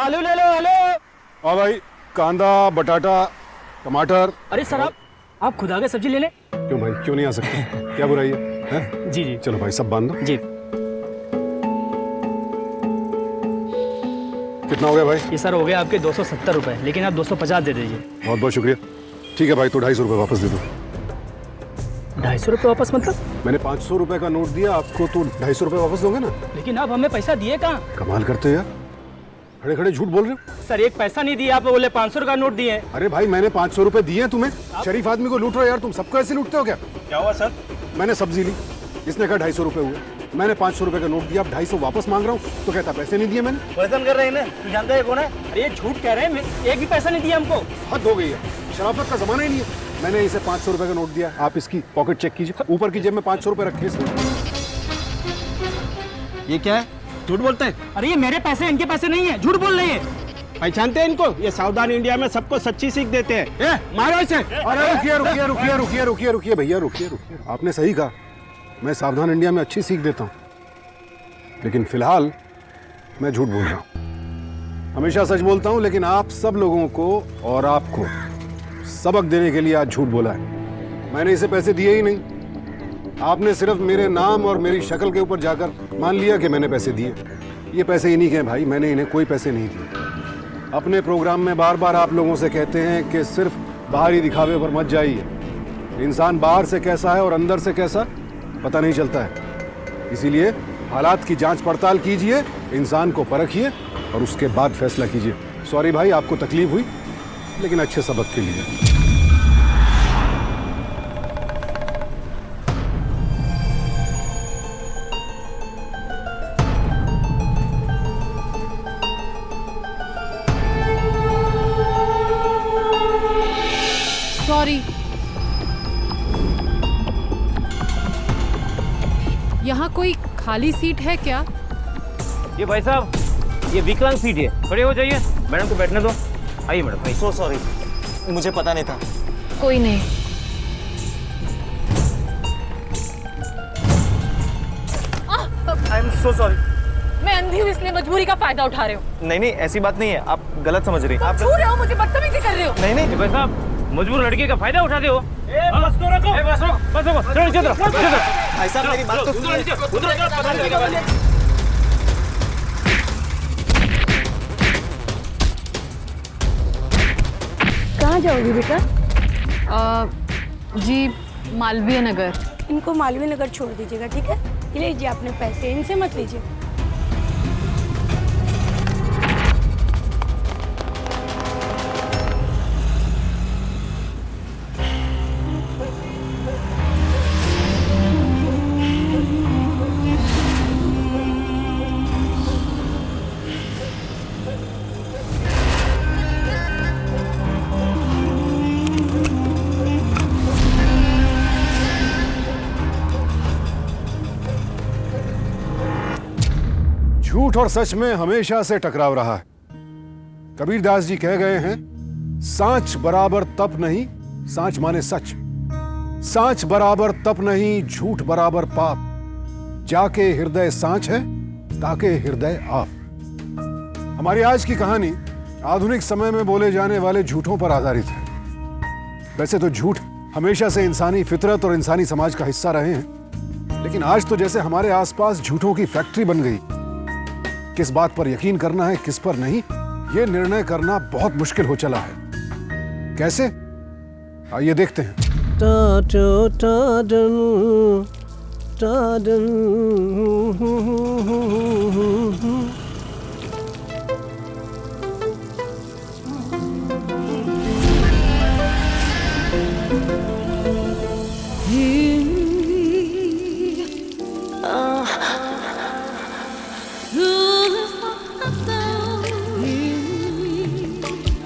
आलू ले लो। आलू। हाँ भाई, कांदा, बटाटा, टमाटर। अरे सर आप खुद आगे सब्जी ले लें। क्यों भाई, क्यों नहीं आ सकते? क्या बुराई है? जी जी। चलो भाई, सब बांध दो। जी। कितना हो गया भाई? ये सर हो गया आपके 270 रुपए, लेकिन आप 250 दे दीजिए। बहुत बहुत शुक्रिया। ठीक है भाई, तो 250 रुपये वापस दे दो। 250 रुपये वापस मतलब? मैंने 500 रुपए का नोट दिया आपको, तो 250 रुपये वापस दोगे ना? लेकिन आप हमें पैसा दिए कहाँ? कमाल करते हो यार, खड़े खड़े झूठ बोल रहे हो। सर एक पैसा नहीं दिया, आप बोले 500 का नोट दिए। अरे भाई, मैंने 500 रुपए दिए हैं तुम्हें। शरीफ आदमी को लूट रहे हो यार तुम, सबको ऐसे लूटते हो क्या? क्या हुआ सर? मैंने सब्जी ली, इसने कहा 250 रुपए हुए। मैंने 500 रुपए का नोट दिया, अब 250 वापस मांग रहा हूँ, तो कहता पैसे नहीं दिए मैंने। वजन कर रहे हैं ना, तू जानता है कौन है? अरे ये झूठ कह रहे हैं, एक भी पैसा नहीं दिया हमको। हद हो गई है, शराफत का जमाना ही नहीं है। मैंने इसे 500 रुपए का नोट दिया, आप इसकी पॉकेट चेक कीजिए, ऊपर की जेब में 500 रुपए रखे इसमें। ये क्या है? झूठ बोलते हैं। अरे ये मेरे पैसे, इनके पैसे नहीं है, झूठ बोल रहे हैं। पहचानते हैं इनको? ये सावधान इंडिया में सबको सच्ची सीख देते हैं। मारो इसे। अरे रुकिए भैया, रुकिए। आपने सही कहा, मैं सावधान इंडिया में अच्छी सीख देता हूँ, लेकिन फिलहाल मैं झूठ बोल रहा हूँ। हमेशा सच बोलता हूँ, लेकिन आप सब लोगों को और आपको सबक देने के लिए आज झूठ बोला है। मैंने इसे पैसे दिए ही नहीं, आपने सिर्फ मेरे नाम और मेरी शक्ल के ऊपर जाकर मान लिया कि मैंने पैसे दिए। ये पैसे इन्हीं के हैं भाई, मैंने इन्हें कोई पैसे नहीं दिए। अपने प्रोग्राम में बार बार आप लोगों से कहते हैं कि सिर्फ बाहरी दिखावे पर मत जाइए। इंसान बाहर से कैसा है और अंदर से कैसा पता नहीं चलता है, इसीलिए हालात की जांच पड़ताल कीजिए, इंसान को परखिए और उसके बाद फैसला कीजिए। सॉरी भाई, आपको तकलीफ हुई, लेकिन अच्छे सबक के लिए। सॉरी, यहाँ कोई खाली सीट है क्या? ये भाई साहब, ये विकलांग सीट है, खड़े हो जाइए। मैडम को बैठने दो। आइए मैडम, आइए। सो सॉरी, मुझे पता नहीं था। कोई नहीं। I am so sorry. मैं अंधी हूँ इसलिए मजबूरी का फायदा उठा रहे हो। नहीं नहीं, ऐसी बात नहीं है, आप गलत समझ रही हैं। आप छू रहे हो मुझे, बदतमीजी कर रहे हो। नहीं नहीं ये भाई साहब, मजबूर लड़के का फायदा उठाते हो। बस रखो। चलो नीचे उतरो। भाई साहब, मेरी बात तो सुनिए। कहाँ जाओगी बेटा? जी मालवीय नगर। इनको मालवीय नगर छोड़ दीजिएगा, ठीक है? ये लीजिए आपने पैसे, इनसे मत लीजिए। झूठ और सच में हमेशा से टकराव रहा है। कबीरदास जी कह गए हैं, सांच बराबर तप नहीं, सांच माने सच, सांच बराबर तप नहीं, झूठ बराबर पाप, जाके हृदय सांच है ताके हृदय आप। हमारी आज की कहानी आधुनिक समय में बोले जाने वाले झूठों पर आधारित है। वैसे तो झूठ हमेशा से इंसानी फितरत और इंसानी समाज का हिस्सा रहे हैं, लेकिन आज तो जैसे हमारे आसपास झूठों की फैक्ट्री बन गई। किस बात पर यकीन करना है, किस पर नहीं, यह निर्णय करना बहुत मुश्किल हो चला है। कैसे? आइए देखते हैं।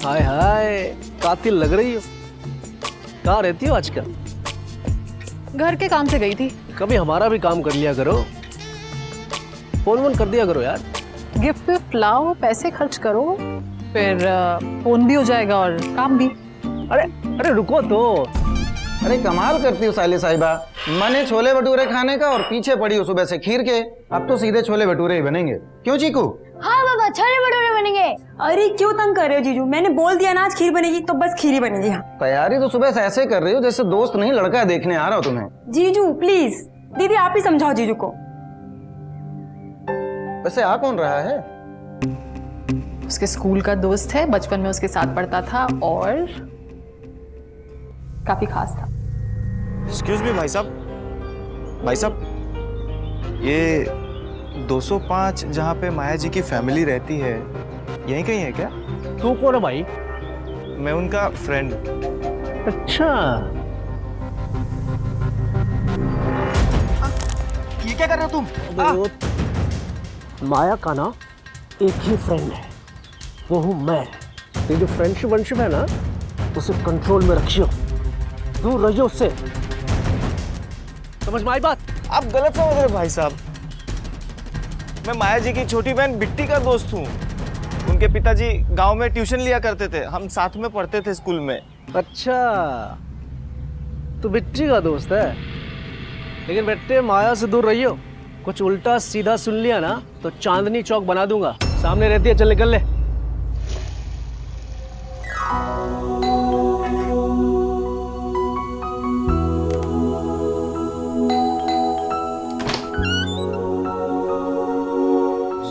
हाय हाय, कातिल लग रही हो। कहाँ रहती हो आजकल? घर के काम से गई थी। कभी हमारा भी काम कर लिया करो, फोन वोन कर दिया करो यार। गिफ्ट विफ्ट लाओ, पैसे खर्च करो, फिर फोन भी हो जाएगा और काम भी। अरे अरे रुको तो। अरे कमाल करती हो साले साहिबा, मने छोले भटूरे खाने का और पीछे पड़ी हो सुबह से खीर के। अब तो सीधे छोले भटूरे ही बनेंगे। क्यों चीकू? हाँ बाबा, छोले भटूरे बनेंगे। अरे क्यों तंग कर रहे हो जीजू? मैंने बोल दिया ना आज खीर बनेगी, तो बस खीर ही बनेगी। हाँ तैयारी तो सुबह से ऐसे कर रही हो जैसे दोस्त नहीं लड़का देखने आ रहा हो तुम्हें। जीजू प्लीज, दीदी आप ही समझाओ जीजू को। वैसे आ कौन रहा है? उसके स्कूल का दोस्त है, बचपन में उसके साथ पढ़ता था और काफी खास था। एक्सक्यूज मी भाई साहब, भाई साहब, ये 205 जहाँ पे माया जी की फैमिली रहती है, यहीं कहीं है क्या? तू कौन है भाई? मैं उनका फ्रेंड। अच्छा, ये क्या कर रहे हो तुम? माया का ना एक ही फ्रेंड है, वो हूँ मैं। ये जो फ्रेंडशिप है ना, उसे कंट्रोल में रखियो, दूर रहियो उससे। समझ में आई बात? आप गलत समझ रहे हो भाई साहब। मैं माया जी की छोटी बहन बिट्टी का दोस्त हूँ। उनके पिताजी गांव में ट्यूशन लिया करते थे, हम साथ में पढ़ते थे स्कूल में। अच्छा, तू बिट्टी का दोस्त है, लेकिन बेटे माया से दूर रहियो। कुछ उल्टा सीधा सुन लिया ना तो चांदनी चौक बना दूंगा। सामने रहती है, चल निकल ले।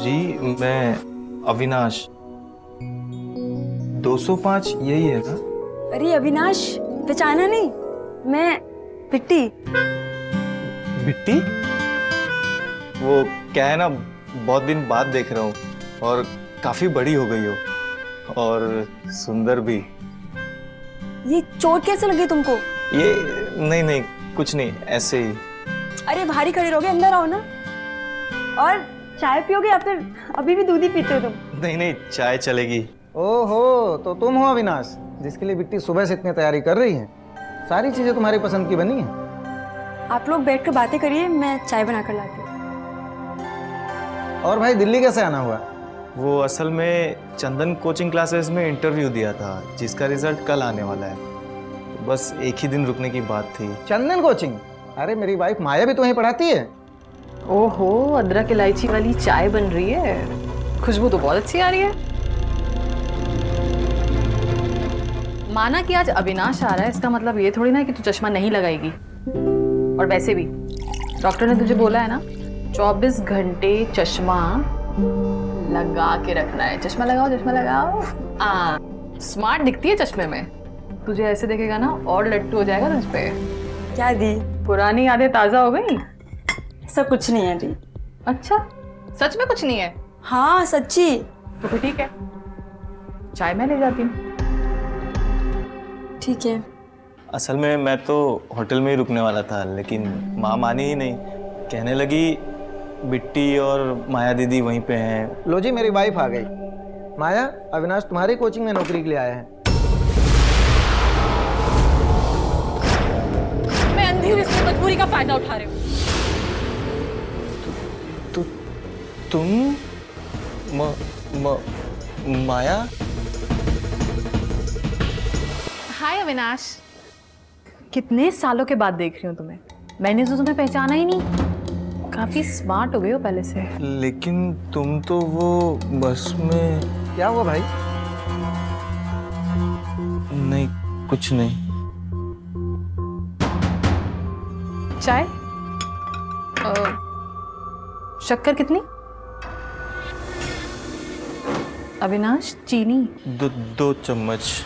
जी मैं अविनाश। 205 यही है ना? अरे अविनाश, पहचाना नहीं? मैं बिट्टी। बिट्टी? वो क्या है ना, बहुत दिन बाद देख रहा हूँ और काफी बड़ी हो गई हो और सुंदर भी। ये चोट कैसे लगी तुमको? ये नहीं कुछ नहीं, ऐसे ही। अरे भारी खड़े रहोगे, अंदर आओ ना। और चाय पियोगे या फिर अभी भी दूध ही पीते हो तुम? नहीं चाय चलेगी। ओहो, तो तुम हो अविनाश जिसके लिए बिट्टी सुबह से इतनी तैयारी कर रही है। सारी चीजें तुम्हारी पसंद की बनी है। आप लोग बैठ कर बातें करिए, मैं चाय बना कर लाती हूँ। और भाई दिल्ली कैसे आना हुआ? वो असल में चंदन कोचिंग क्लासेस में इंटरव्यू दिया था, जिसका रिजल्ट कल आने वाला है। बस एक ही दिन रुकने की बात थी। चंदन कोचिंग? अरे मेरी वाइफ माया भी तो वहीं पढ़ाती है। ओहो, अदरक इलायची वाली चाय बन रही है, खुशबू तो बहुत अच्छी आ रही है। माना कि आज अविनाश आ रहा है, इसका मतलब ये थोड़ी ना कि तू चश्मा नहीं लगाएगी। और वैसे भी डॉक्टर ने तुझे बोला है ना, 24 घंटे चश्मा लगा के रखना है। चश्मा लगाओ। स्मार्ट दिखती है चश्मे में। तुझे ऐसे देखेगा ना और लट्टू हो जाएगा तुझ पे। क्या दी? पुरानी यादें ताजा हो गई? सब कुछ नहीं है दी। अच्छा, सच में कुछ नहीं है? हाँ सच्ची। तो फिर ठीक है, चाय मैं ले जाती हूँ। ठीक है। असल में मैं तो होटल में ही रुकने वाला था, लेकिन माँ मानी ही नहीं। कहने लगी बिट्टी और माया दीदी वहीं पे हैं। लो जी, मेरी वाइफ आ गई। माया, अविनाश तुम्हारी कोचिंग में नौकरी के लिए आया है। मैं अंधी हूँ, इसमें मजबूरी का फायदा उठा रहे हो। तुम माया? हाय अविनाश, कितने सालों के बाद देख रही हूँ तुम्हें। मैंने तो तुम्हें पहचाना ही नहीं। काफी स्मार्ट हो गए हो पहले से। लेकिन तुम तो वो बस में। क्या हुआ भाई? नहीं कुछ नहीं। चाय? शक्कर कितनी? अविनाश, चीनी? 2 चम्मच।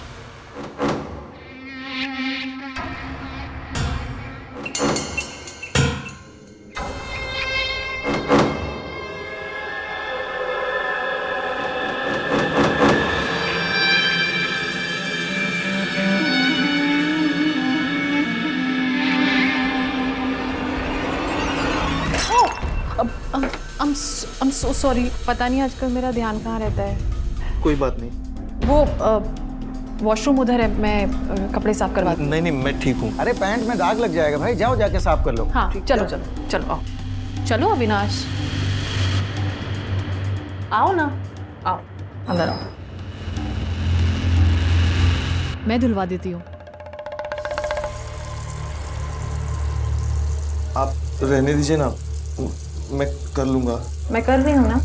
I'm so sorry, पता नहीं आजकल मेरा ध्यान कहाँ रहता है। कोई बात नहीं। वो वॉशरूम उधर है, मैं कपड़े साफ करवाती हूँ। नहीं मैं ठीक हूँ। अरे पैंट में दाग लग जाएगा भाई, जाओ जाके साफ कर लो। हाँ चलो आओ। चलो अविनाश, आओ ना, आओ अंदर आओ। मैं धुलवा देती हूँ। आप रहने दीजिए ना, मैं कर लूंगा। मैं कर रही हूँ ना।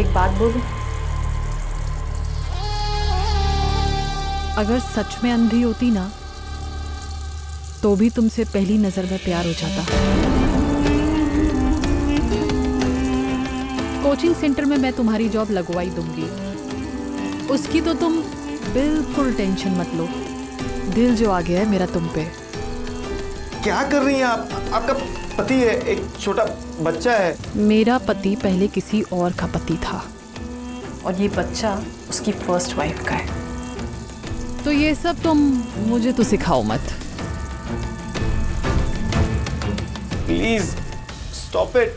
एक बात बोलूं? अगर सच में अंधी होती ना तो भी तुमसे पहली नजर में प्यार हो जाता। कोचिंग सेंटर में मैं तुम्हारी जॉब लगवाई दूंगी, उसकी तो तुम बिल्कुल टेंशन मत लो। दिल जो आ गया है मेरा तुम पे। क्या कर रही हैं आप? आपका पति है, एक छोटा बच्चा है। मेरा पति पहले किसी और का पति था और ये बच्चा उसकी फर्स्ट वाइफ का है। तो ये सब तुम मुझे तो सिखाओ मत। Please stop it.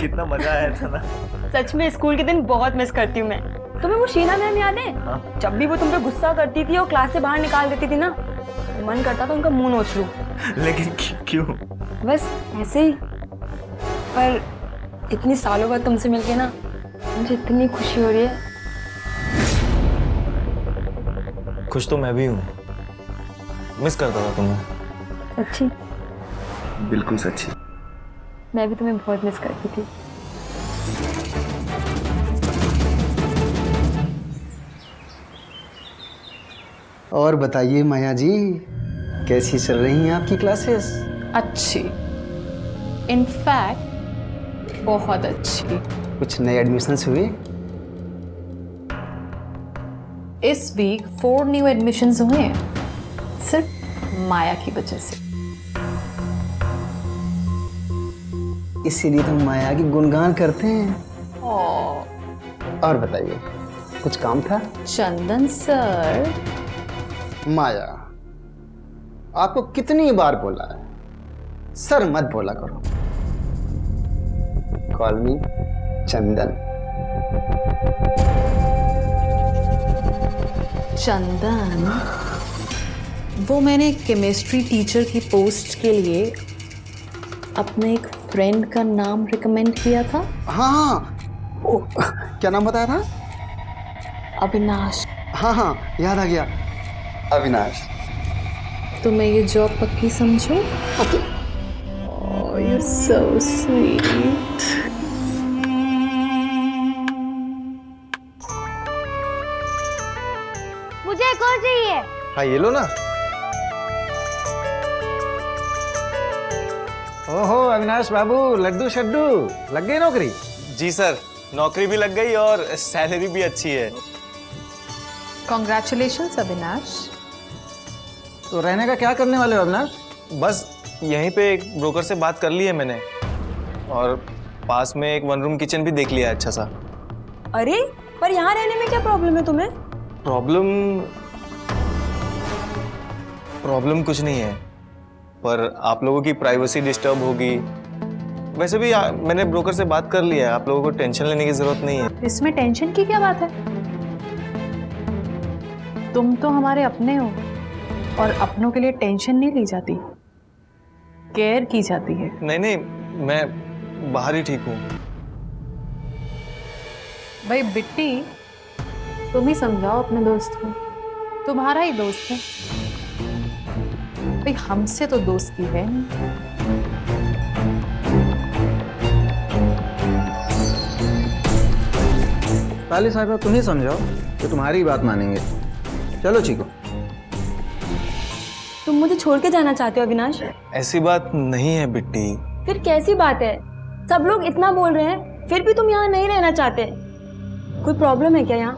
कितना मजा आया था ना। सच में स्कूल के दिन बहुत मिस करती हूँ मैं। तुम्हें वो शीना मैम याद है? हाँ? जब भी वो तुम पे गुस्सा करती थी और क्लास से बाहर निकाल देती थी ना, मन करता था उनका मुंह नोच लूं। लेकिन क्यों? बस ऐसे ही। पर इतनी सालों बाद तुमसे मिलके ना मुझे इतनी खुशी हो रही है। खुश तो मैं भी हूँ। मिस करता था तुम्हें। सच्ची? बिल्कुल सच्ची। मैं भी तुम्हें बहुत मिस करती थी। और बताइए माया जी, कैसी चल रही हैं आपकी क्लासेस? अच्छी, इनफैक्ट बहुत अच्छी। कुछ नए एडमिशन्स हुए? इस वीक 4 न्यू एडमिशन्स हुए हैं, सिर्फ माया की वजह से। इसीलिए तो माया की गुणगान करते हैं। और बताइए, कुछ काम था? चंदन सर। माया, आपको कितनी बार बोला है सर मत बोला करो। कॉल मी चंदन। चंदन, वो मैंने केमिस्ट्री टीचर की पोस्ट के लिए अपने एक फ्रेंड का नाम रिकमेंड किया था। हाँ, क्या नाम बताया था? अविनाश। हाँ, याद आ गया, अविनाश। तो मैं ये जॉब पक्की समझो? You're so sweet. मुझे एक और चाहिए। हाँ, ये लो ना। ओहो अविनाश बाबू, लड्डू शड्डू लग गई नौकरी? जी सर, नौकरी भी लग गई और सैलरी भी अच्छी है। Congratulations अविनाश। तो रहने का क्या करने वाले हो अविनाश? बस यहीं पे एक ब्रोकर से बात कर ली है मैंने, और पास में एक 1 रूम किचन भी देख लिया है अच्छा सा। अरे पर यहाँ रहने में क्या प्रॉब्लम है तुम्हें? प्रॉब्लम कुछ नहीं है, पर आप लोगों की प्राइवेसी डिस्टर्ब होगी। वैसे भी मैंने ब्रोकर से बात कर लिया है, आप लोगों को टेंशन लेने की जरूरत नहीं है। इसमें टेंशन की क्या बात है? तुम तो हमारे अपने हो और अपनों के लिए टेंशन नहीं ली जाती, केयर की जाती है। नहीं, मैं बाहर ही ठीक हूँ। भाई बिट्टी, तुम ही समझाओ अपने दोस्त को, तुम्हारा ही दोस्त है भाई, हमसे तो दोस्ती है। ताली साहब तुम ही समझाओ तो तुम्हारी बात मानेंगे। चलो चीकू। तुम मुझे छोड़ के जाना चाहते हो अविनाश? ऐसी बात नहीं है बिट्टी। फिर कैसी बात है? सब लोग इतना बोल रहे हैं, फिर भी तुम यहाँ नहीं रहना चाहते। कोई प्रॉब्लम है क्या यहाँ?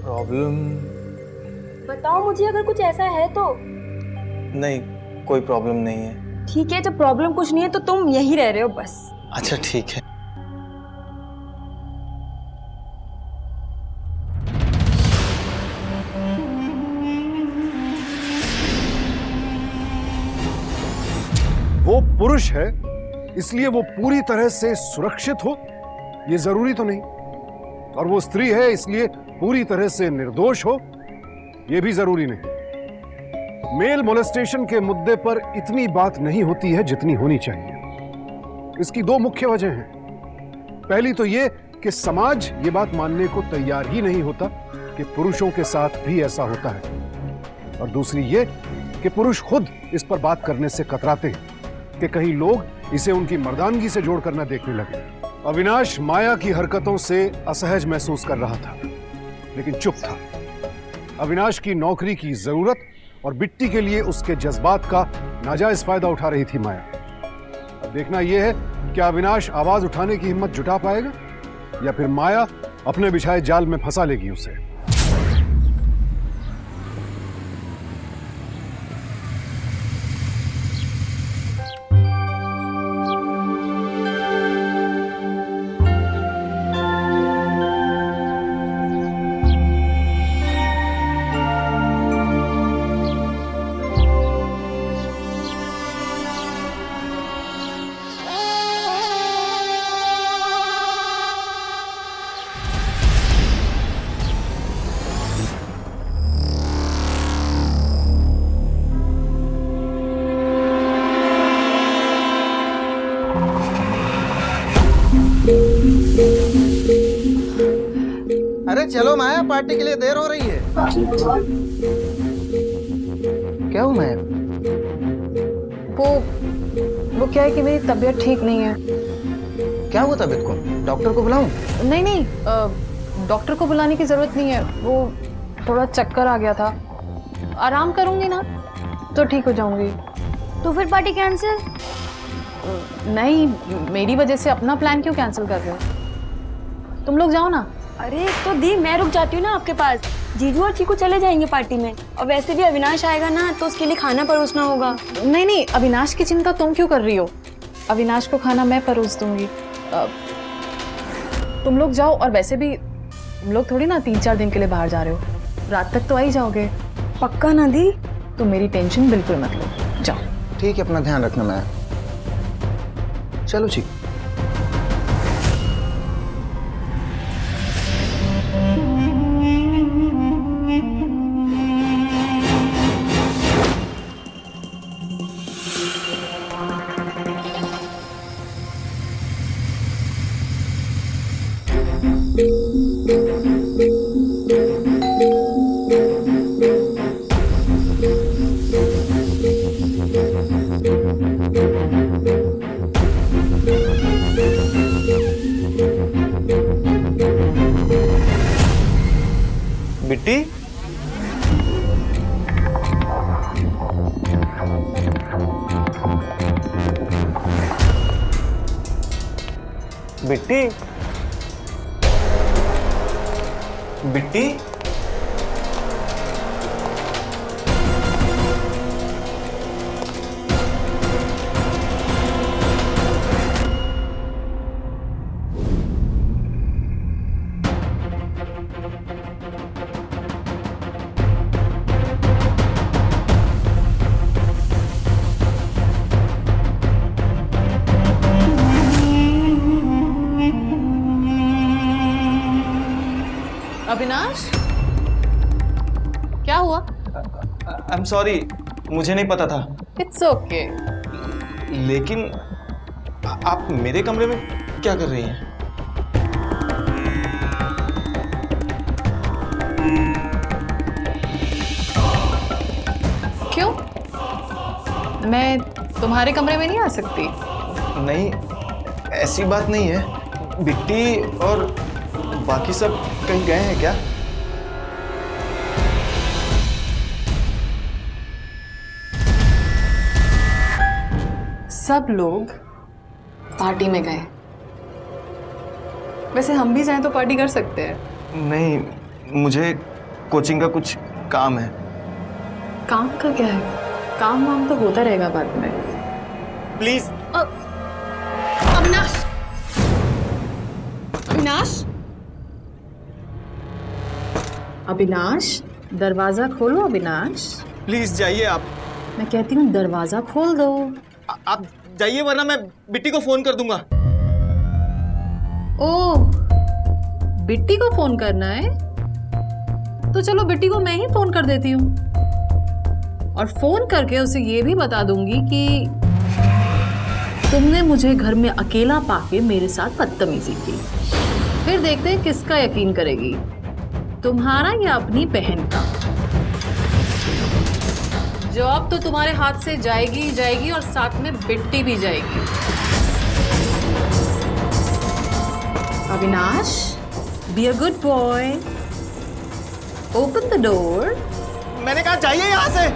प्रॉब्लम? बताओ मुझे अगर कुछ ऐसा है तो। नहीं, कोई प्रॉब्लम नहीं है। ठीक है, जब प्रॉब्लम कुछ नहीं है तो तुम यहीं रह रहे हो बस। अच्छा ठीक है। वो पुरुष है इसलिए वो पूरी तरह से सुरक्षित हो, ये जरूरी तो नहीं, और वो स्त्री है इसलिए पूरी तरह से निर्दोष हो, ये भी जरूरी नहीं। मेल मोलेस्टेशन के मुद्दे पर इतनी बात नहीं होती है जितनी होनी चाहिए। इसकी दो मुख्य वजह हैं। पहली तो ये कि समाज ये बात मानने को तैयार ही नहीं होता कि पुरुषों के साथ भी ऐसा होता है, और दूसरी ये कि पुरुष खुद इस पर बात करने से कतराते हैं कि कहीं लोग इसे उनकी मर्दानगी से जोड़कर न देखने लगे। अविनाश माया की हरकतों से असहज महसूस कर रहा था, लेकिन चुप था। अविनाश की नौकरी की जरूरत और बिट्टी के लिए उसके जज्बात का नाजायज फायदा उठा रही थी माया। अब देखना यह है कि अविनाश आवाज उठाने की हिम्मत जुटा पाएगा या फिर माया अपने बिछाए जाल में फंसा लेगी उसे। अरे चलो माया, पार्टी के लिए देर हो रही है। क्या हुआ माया? वो क्या है कि मेरी तबीयत ठीक नहीं है। क्या हुआ तबीयत को? डॉक्टर को बुलाऊं? नहीं नहीं, डॉक्टर को बुलाने की जरूरत नहीं है। वो थोड़ा चक्कर आ गया था, आराम करूंगी ना तो ठीक हो जाऊंगी। तो फिर पार्टी कैंसिल? नहीं, मेरी वजह से अपना प्लान क्यों कैंसिल कर रहे हो? तुम लोग जाओ ना। अरे तो दी, मैं रुक जाती हूँ ना आपके पास। जीजू और चीकू चले जाएंगे पार्टी में, और वैसे भी अविनाश आएगा ना तो उसके लिए खाना परोसना होगा। नहीं नहीं, अविनाश की चिंता तुम क्यों कर रही हो? अविनाश को खाना मैं परोस दूंगी। तुम लोग जाओ, और वैसे भी तुम लोग थोड़ी ना 3-4 दिन के लिए बाहर जा रहे हो, रात तक तो आ ही जाओगे। पक्का ना दी? तुम मेरी टेंशन बिल्कुल मत लो, जाओ। ठीक है, अपना ध्यान रखना माया। चलो ठीक। बिट्टी, बिट्टी, बिट्टी, अविनाश, क्या हुआ? आई एम सॉरी, मुझे नहीं पता था। It's okay. लेकिन आप मेरे कमरे में क्या कर रही हैं? क्यों? मैं तुम्हारे कमरे में नहीं आ सकती? नहीं, ऐसी बात नहीं है। बिट्टी और बाकी सब कहीं गए हैं क्या? सब लोग पार्टी में गए। वैसे हम भी जाएं तो पार्टी कर सकते हैं। नहीं, मुझे कोचिंग का कुछ काम है। काम का क्या है? काम वाम तो होता रहेगा बाद में। प्लीज। अविनाश! अविनाश! अविनाश, दरवाजा खोलो अविनाश। प्लीज जाइए आप। मैं कहती हूँ दरवाजा खोल दो। आप जाइए वरना मैं बिट्टी को फोन कर दूंगा। ओ, बिट्टी को फोन करना है? तो चलो बिट्टी को मैं ही फोन कर देती हूँ और फोन करके उसे ये भी बता दूंगी कि तुमने मुझे घर में अकेला पाके मेरे साथ बदतमीजी की। फिर देखते हैं किसका यकीन करेगी, तुम्हारा या अपनी बहन का। जॉब तो तुम्हारे हाथ से जाएगी ही जाएगी और साथ में बिट्टी भी जाएगी। Avinash, be a good boy, open the door. मैंने कहा जाइए यहाँ से।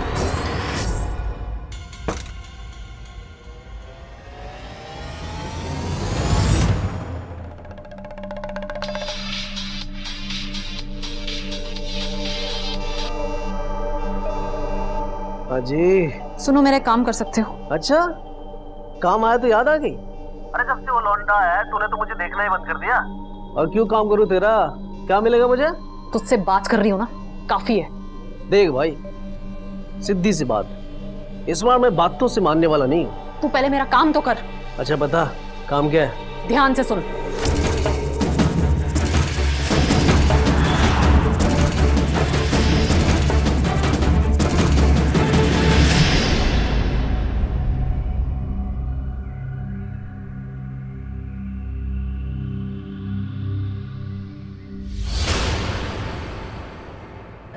अजी, सुनो, मेरा काम कर सकते हो? अच्छा, काम आया तो याद आ गई। अरे जब से वो लौंडा आया तूने तो मुझे देखना ही बंद कर दिया। और क्यों काम करूँ तेरा? क्या मिलेगा मुझे? तुझसे बात कर रही हूँ ना, काफी है। देख भाई, सीधी सी बात, इस बार मैं बातों से मानने वाला नहीं हूँ। तू पहले मेरा काम तो कर। अच्छा बता, काम क्या है? ध्यान से सुन।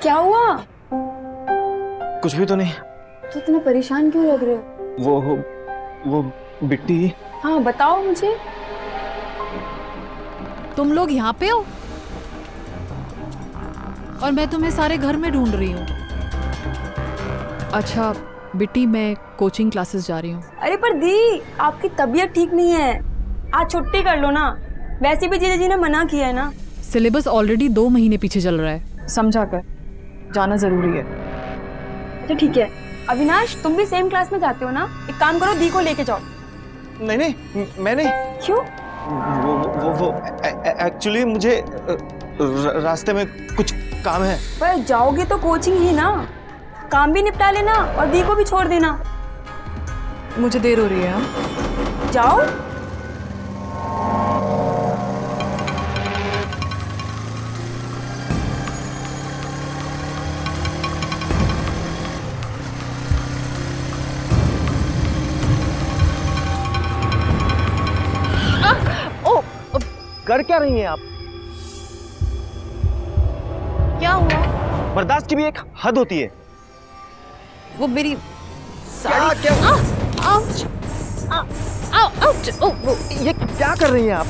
क्या हुआ? कुछ भी तो नहीं। तो इतना परेशान क्यों लग रहे हो? वो बिट्टी। हाँ बताओ मुझे। तुम लोग यहाँ पे हो और मैं तुम्हें सारे घर में ढूंढ रही हूँ। अच्छा बिट्टी, मैं कोचिंग क्लासेस जा रही हूँ। अरे पर दी, आपकी तबीयत ठीक नहीं है, आज छुट्टी कर लो ना। वैसे भी जीजा जी ने मना किया है ना। सिलेबस ऑलरेडी 2 महीने पीछे चल रहा है, समझा कर जाना जरूरी है। अच्छा ठीक है। अविनाश, तुम भी सेम क्लास में जाते हो ना? एक काम करो, दी को लेके जाओ। नहीं, मैं नहीं। क्यों? वो एक्चुअली मुझे रास्ते में कुछ काम है। पर जाओगे तो कोचिंग ही ना, काम भी निपटा लेना और दी को भी छोड़ देना। मुझे देर हो रही है। जाओ। कर क्या रही हैं आप? क्या हुआ? बर्दाश्त की भी एक हद होती है। वो मेरी साड़ी। ये क्या कर रही हैं आप?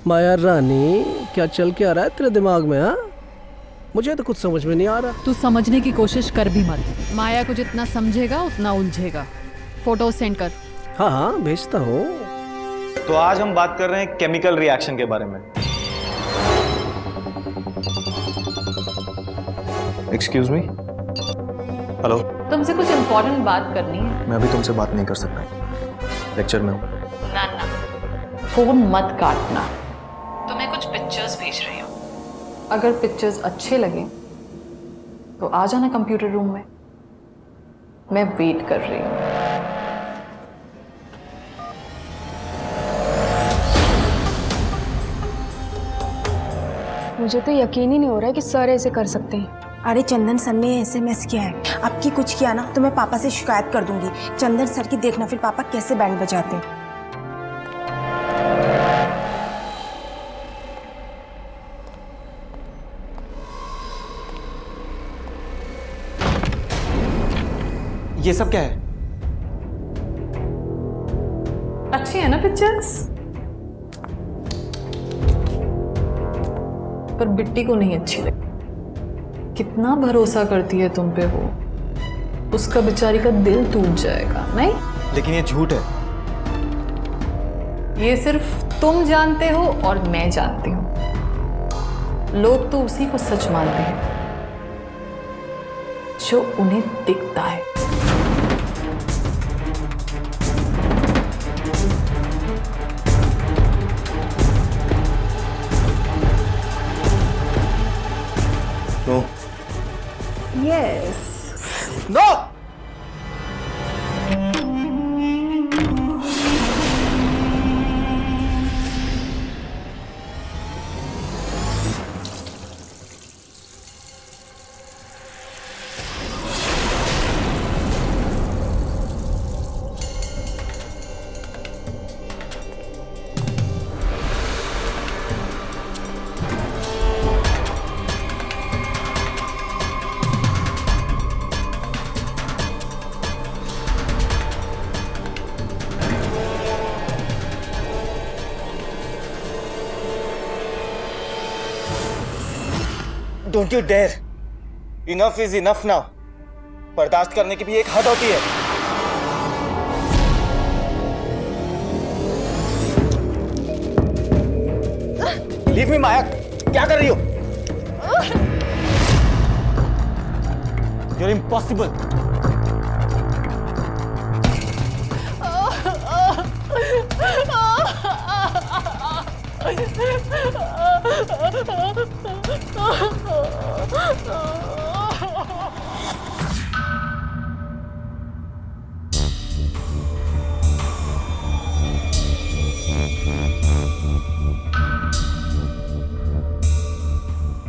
माया रानी, क्या चल के आ रहा है तेरे दिमाग में? हाँ, मुझे तो कुछ समझ में नहीं आ रहा। तू समझने की कोशिश कर भी मत। माया को जितना समझेगा उतना उलझेगा। फोटो सेंड कर। हाँ हाँ भेजता हूँ। तो आज हम बात कर रहे हैं केमिकल रिएक्शन के बारे में। Excuse me. हेलो। तुमसे कुछ इम्पोर्टेंट बात करनी है। मैं अभी तुमसे बात नहीं कर सकता, लेक्चर में हूँ। ना ना, फोन मत काटना। तुम्हें कुछ पिक्चर्स भेज रही हूँ, अगर पिक्चर्स अच्छे लगे तो आ जाना कंप्यूटर रूम में, मैं वेट कर रही हूँ। मुझे तो यकीन ही नहीं हो रहा है कि सर ऐसे कर सकते हैं। अरे चंदन सर ने SMS किया है, आपकी कुछ किया ना तो मैं पापा से शिकायत कर दूंगी। चंदन सर की देखना फिर पापा कैसे बैंड बजाते हैं। ये सब क्या है? अच्छी है ना पिक्चर्स? पर बिट्टी को नहीं अच्छी लगी। कितना भरोसा करती है तुम पे वो, उसका बेचारी का दिल टूट जाएगा। नहीं, लेकिन ये झूठ है। ये सिर्फ तुम जानते हो और मैं जानती हूं। लोग तो उसी को सच मानते हैं जो उन्हें दिखता है। No. Yes. No. Don't you dare, enough is enough now. बर्दाश्त करने की भी एक हद होती है। लीव मी माया, क्या कर रही हो? You're impossible.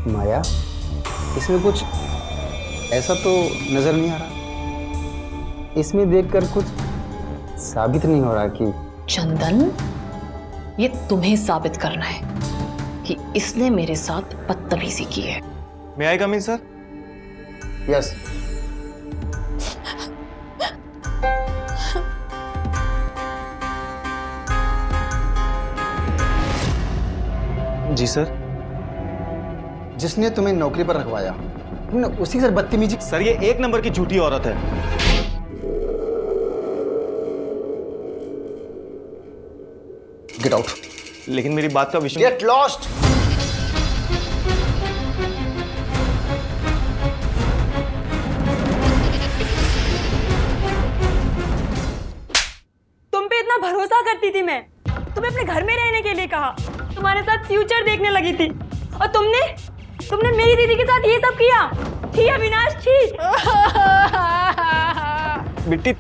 माया, इसमें कुछ ऐसा तो नजर नहीं आ रहा। इसमें देखकर कुछ साबित नहीं हो रहा कि चंदन, ये तुम्हें साबित करना है कि इसने मेरे साथ बदतमीजी की है। May I come in, sir? Yes. जी सर। जिसने तुम्हें नौकरी पर रखवाया, तुमने उसी से बदतमीजी। सर, ये एक नंबर की झूठी औरत है। Get out. लेकिन मेरी बात का विषय। Get lost. तुम पे इतना भरोसा करती थी मैं, तुम्हें अपने घर में रहने के लिए कहा, तुम्हारे साथ फ्यूचर देखने लगी थी, और तुमने मेरी दीदी के साथ ये सब किया। छी अविनाश, छी। बिट्टी,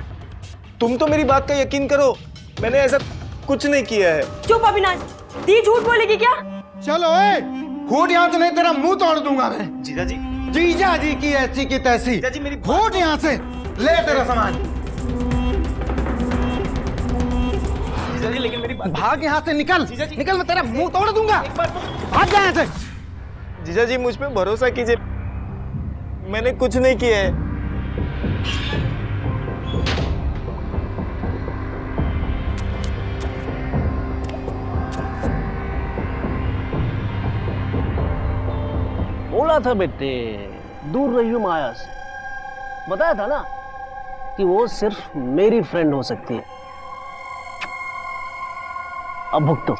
तुम तो मेरी बात का यकीन करो, मैंने ऐसा कुछ नहीं किया है। चुप अविनाश, दी झूठ बोलेगी क्या? चलो फूट यहाँ तो नहीं, तेरा मुंह तोड़ दूंगा मैं। जीजा जी। जीजा जी की ऐसी की तैसी। जीजा जी मेरी फूट यहाँ से, ले तेरा सामान। जीजा जी, लेकिन मेरी बात। भाग यहाँ से, निकल। जीजा जी। निकल, मैं तेरा मुंह तोड़ दूंगा। एक बार भाग जा यहाँ से। जीजा जी, मुझ पे भरोसा कीजिए, मैंने कुछ नहीं किया है। बोला था बेटे, दूर रहियो माया से। बताया था ना कि वो सिर्फ मेरी फ्रेंड हो सकती है। अब भुगतो।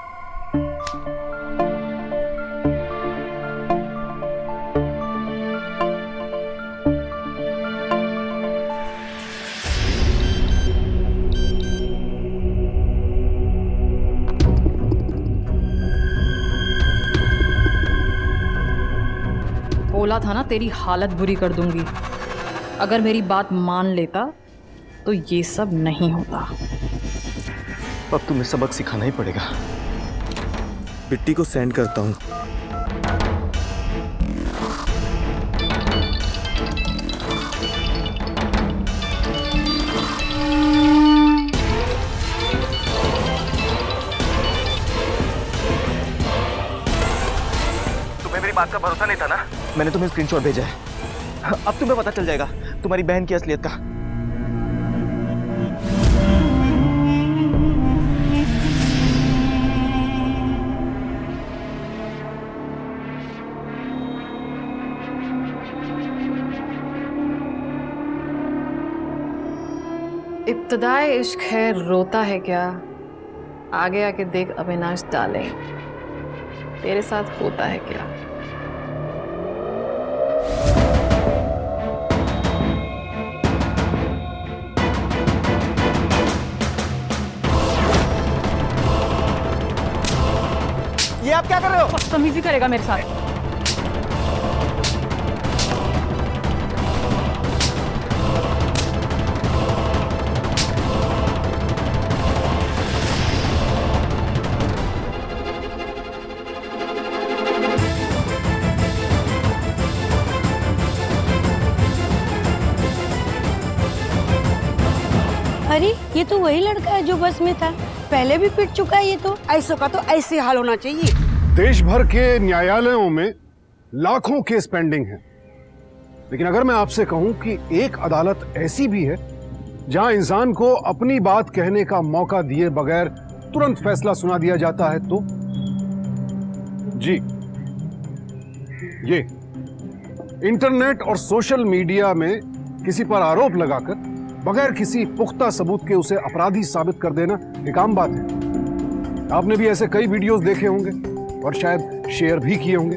बोला था ना तेरी हालत बुरी कर दूंगी। अगर मेरी बात मान लेता तो ये सब नहीं होता। अब तुम्हें सबक सिखाना ही पड़ेगा। बिट्टी को सेंड करता हूँ। तुम्हें मेरी बात का भरोसा नहीं था ना? मैंने तुम्हें स्क्रीनशॉट भेजा है। अब तुम्हें पता चल जाएगा तुम्हारी बहन की असलियत का। इब्तदाए इश्क है रोता है क्या, आगे आके देख अविनाश डाले, तेरे साथ होता है क्या। ये आप क्या कर रहे हो? बदतमीजी करेगा मेरे साथ। अरे ये तो वही लड़का है जो बस में था, पहले भी पिट चुका है ये तो। ऐसों का तो ऐसे हाल होना चाहिए। देश भर के न्यायालयों में लाखों केस पेंडिंग हैं, लेकिन अगर मैं आपसे कहूं कि एक अदालत ऐसी भी है जहां इंसान को अपनी बात कहने का मौका दिए बगैर तुरंत फैसला सुना दिया जाता है, तो जी ये इंटरनेट और सोशल मीडिया में किसी पर आरोप लगाकर बगैर किसी पुख्ता सबूत के उसे अपराधी साबित कर देना एक आम बात है। आपने भी ऐसे कई वीडियोस देखे होंगे और शायद शेयर भी किए होंगे,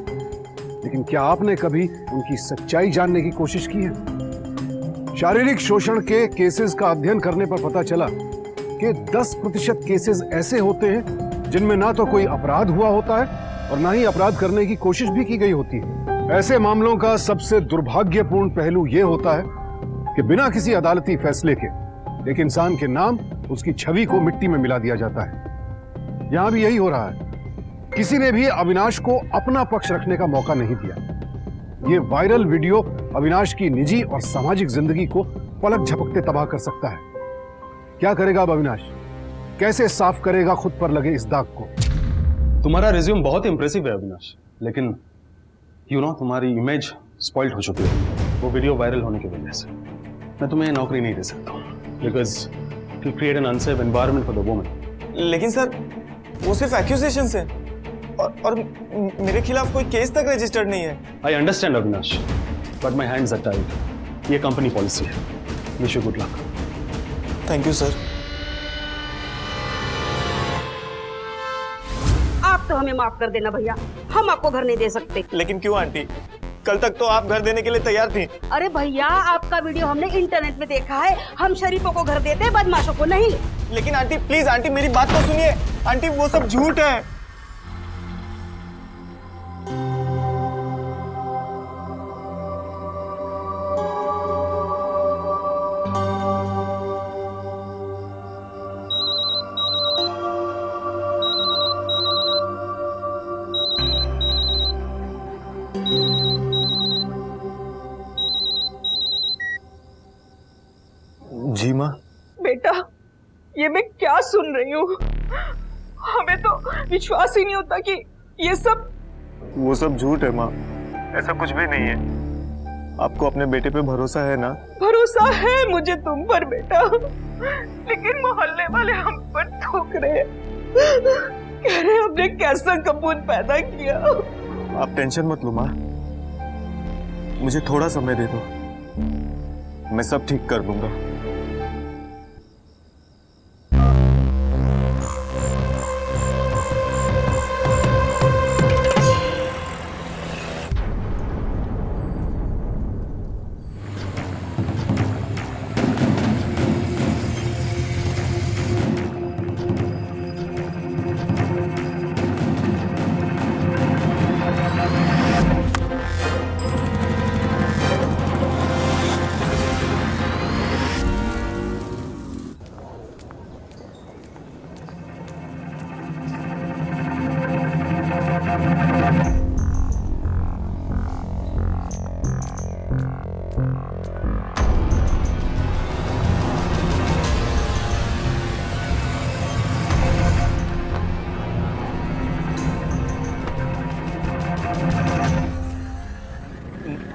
लेकिन क्या आपने कभी उनकी सच्चाई जानने की कोशिश की है? शारीरिक शोषण के केसेस का अध्ययन करने पर पता चला कि 10% केसेस ऐसे होते हैं जिनमें ना तो कोई अपराध हुआ होता है और ना ही अपराध करने की कोशिश भी की गई होती है। ऐसे मामलों का सबसे दुर्भाग्यपूर्ण पहलू यह होता है कि बिना किसी अदालती फैसले के एक इंसान के नाम, उसकी छवि को मिट्टी में मिला दिया जाता है। यहां भी यही हो रहा है। किसी ने भी अविनाश को अपना पक्ष रखने का मौका नहीं दिया। यह वायरल वीडियो अविनाश की निजी और सामाजिक जिंदगी को पलक झपकते तबाह कर सकता है। क्या करेगा अब अविनाश? कैसे साफ करेगा खुद पर लगे इस दाग को? तुम्हारा रिज्यूम बहुत इंप्रेसिव है अविनाश, लेकिन तुम्हारी इमेज स्पॉइल्ड हो चुकी है वो वीडियो वायरल होने की वजह से। मैं तुम्हें नौकरी नहीं दे सकता because it will create an unsafe environment for the woman. लेकिन सर वो सिर्फ एक्यूजेशंस है और मेरे खिलाफ कोई केस तक रजिस्टर्ड नहीं है। I understand Avinash, but my hands are tied. ये कंपनी पॉलिसी है। Wish you good luck. Thank you sir. आप तो हमें माफ कर देना भैया, हम आपको घर नहीं दे सकते। लेकिन क्यों आंटी? कल तक तो आप घर देने के लिए तैयार थी। अरे भैया, आपका वीडियो हमने इंटरनेट में देखा है। हम शरीफों को घर देते हैं, बदमाशों को नहीं। लेकिन आंटी प्लीज, आंटी मेरी बात तो सुनिए। आंटी वो सब झूठ है। जी माँ। बेटा, ये मैं क्या सुन रही हूँ? हमें तो विश्वास ही नहीं होता कि ये सब वो सब झूठ है माँ। ऐसा कुछ भी नहीं है। आपको अपने बेटे पे भरोसा है ना? भरोसा है मुझे तुम पर बेटा, लेकिन मोहल्ले वाले हम पर थूक रहे हैं। कह रहे हमने कैसा कपूत पैदा किया। आप टेंशन मत लो माँ, मुझे थोड़ा समय दे दो, मैं सब ठीक कर दूंगा।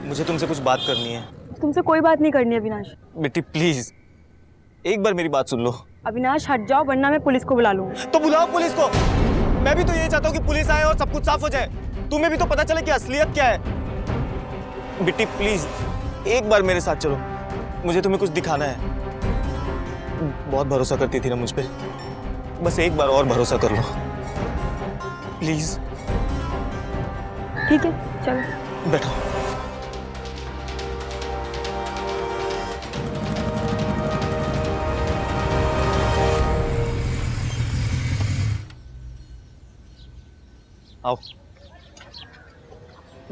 मुझे तुमसे कुछ बात करनी है। तुमसे कोई बात नहीं करनी अविनाश। बेटी प्लीज एक बार मेरी बात सुन लो। अविनाश हट जाओ, वरना मैं पुलिस को बुला लूंगी। तो बुलाओ पुलिस को। मैं भी तो यही चाहता हूँ कि पुलिस आए और सब कुछ साफ हो जाए। तुम्हें भी तो पता चले कि असलियत क्या है। बेटी प्लीज एक बार मेरे साथ चलो, मुझे तुम्हें कुछ दिखाना है। बहुत भरोसा करती थी ना मुझ पे, बस एक बार और भरोसा कर लो प्लीज। ठीक है चलो बैठो। आओ,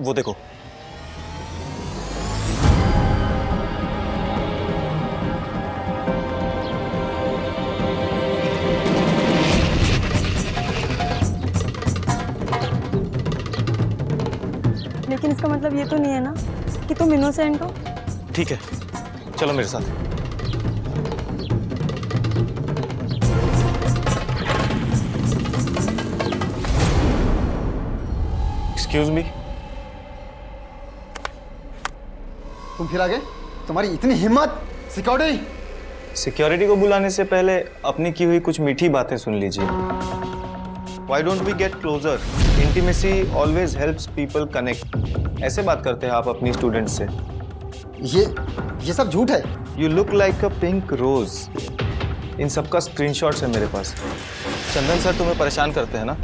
वो देखो। लेकिन इसका मतलब ये तो नहीं है ना कि तुम इनोसेंट हो। ठीक है, चलो मेरे साथ। Excuse me. तुम फिर आ गए? तुम्हारी इतनी हिम्मत! सिक्योरिटी को बुलाने से पहले अपनी की हुई कुछ मीठी बातें सुन लीजिए। Why don't we get closer? Intimacy always helps people connect. ऐसे बात करते हैं आप अपनी स्टूडेंट से। ये सब झूठ है। You look like a pink rose. इन सबका स्क्रीनशॉट्स है मेरे पास। चंदन सर तुम्हें परेशान करते हैं ना?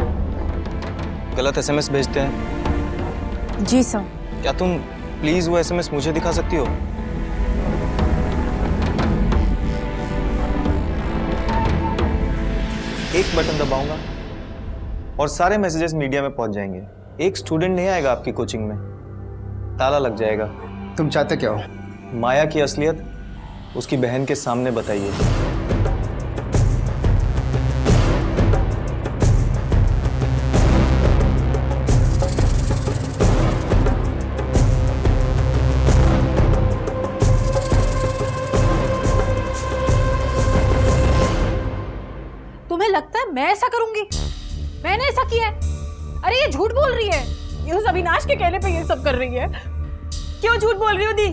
गलत एसएमएस भेजते हैं। जी सर। क्या तुम प्लीज वो एसएमएस मुझे दिखा सकती हो? एक बटन दबाऊंगा और सारे मैसेजेस मीडिया में पहुंच जाएंगे। एक स्टूडेंट नहीं आएगा आपकी कोचिंग में, ताला लग जाएगा। तुम चाहते क्या हो? माया की असलियत उसकी बहन के सामने बताइए। तुम्हें लगता है मैं ऐसा करूंगी? मैंने ऐसा किया है? अरे ये झूठ बोल रही है, ये उस अविनाश के कहने पे ये सब कर रही है। क्यों झूठ बोल रही हो दी?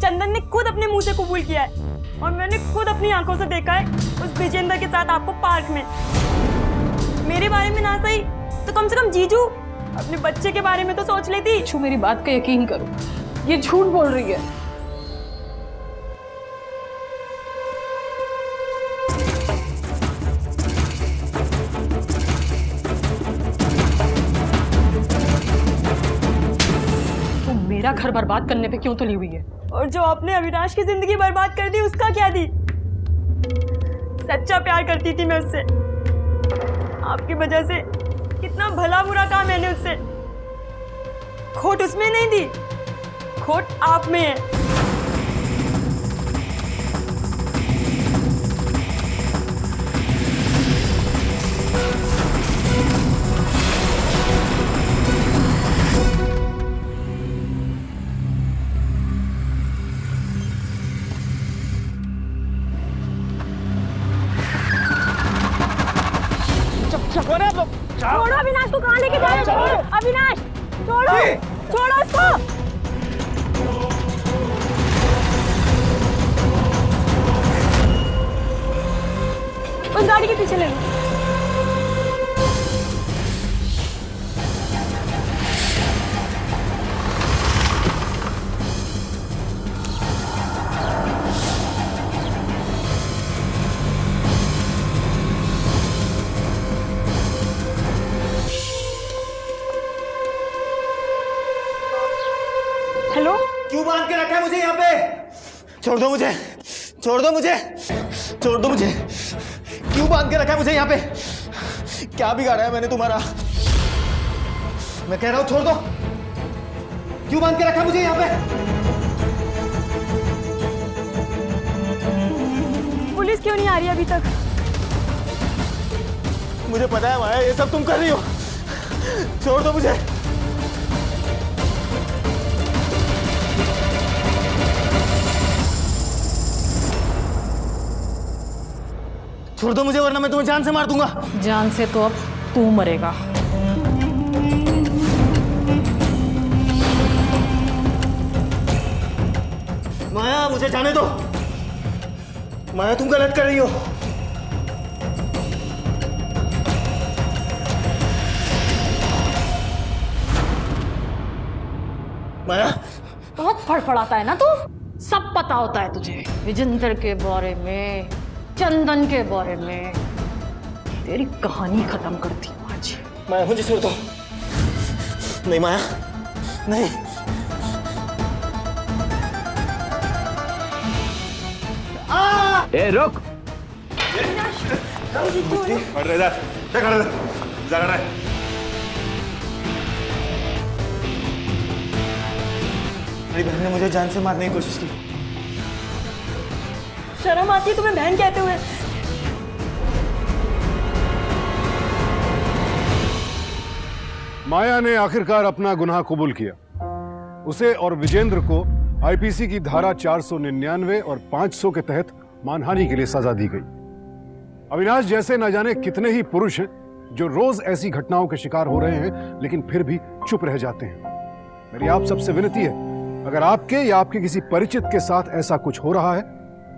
चंदन ने खुद अपने मुंह से कबूल किया है और मैंने खुद अपनी आंखों से देखा है उस विजेंद्र के साथ आपको पार्क में। मेरे बारे में ना सही तो कम से कम जीजू अपने बच्चे के बारे में तो सोच लेती। छू मेरी बात का यकीन करो, ये झूठ बोल रही है। मेरा घर बर्बाद करने पे क्यों तुली हुई है? और जो आपने अविनाश की जिंदगी बर्बाद कर दी उसका क्या दी? सच्चा प्यार करती थी मैं उससे। आपकी वजह से कितना भला बुरा काम मैंने उससे। खोट उसमें नहीं दी, खोट आप में है। छोड़ो अविनाश को, कहाँ लेके जा रहे हो? अविनाश छोड़ो, छोड़ो उसको। उस गाड़ी के पीछे ले लो। हेलो? क्यों बांध के रखा है मुझे यहाँ पे? छोड़ दो मुझे, छोड़ दो मुझे, छोड़ दो मुझे। क्यों बांध के रखा है मुझे यहाँ पे? क्या बिगाड़ा है मैंने तुम्हारा? मैं कह रहा हूँ छोड़ दो। क्यों बांध के रखा है मुझे यहाँ पे? पुलिस क्यों नहीं आ रही अभी तक? मुझे पता है माया, ये सब तुम कर रही हो। छोड़ दो मुझे। छोड़ दो मुझे वरना मैं तुम्हें जान से मार दूंगा। जान से तो अब तू मरेगा। माया मुझे जाने दो। माया तुम गलत कर रही हो। माया बहुत फड़फड़ाता है ना तू, सब पता होता है तुझे विजेंद्र के बारे में। चंदन के बारे में तेरी कहानी खत्म करती हूँ आज। माया मुझे छोड़ दो। नहीं माया, नहीं। ए रुक। खड़ रहे इधर, क्या खड़ रहे? जा खड़ा है। मेरी बहन ने मुझे जान से मारने की कोशिश की। शर्म आती है तुम्हें बहन कहते हुए? माया ने आखिरकार अपना गुनाह कबूल किया। उसे और विजेंद्र को आईपीसी की धारा 499 और 500 के तहत मानहानि के लिए सजा दी गई। अविनाश जैसे न जाने कितने ही पुरुष हैं जो रोज ऐसी घटनाओं के शिकार हो रहे हैं लेकिन फिर भी चुप रह जाते हैं। मेरी आप सबसे विनती है, अगर आपके या आपके किसी परिचित के साथ ऐसा कुछ हो रहा है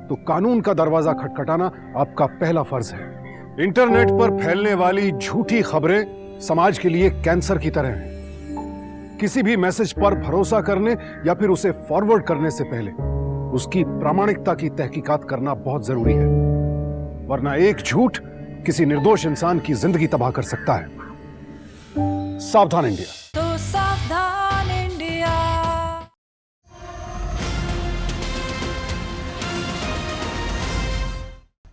तो कानून का दरवाजा खटखटाना आपका पहला फर्ज है। इंटरनेट पर फैलने वाली झूठी खबरें समाज के लिए कैंसर की तरह हैं। किसी भी मैसेज पर भरोसा करने या फिर उसे फॉरवर्ड करने से पहले उसकी प्रामाणिकता की तहकीकात करना बहुत जरूरी है, वरना एक झूठ किसी निर्दोष इंसान की जिंदगी तबाह कर सकता है। सावधान इंडिया।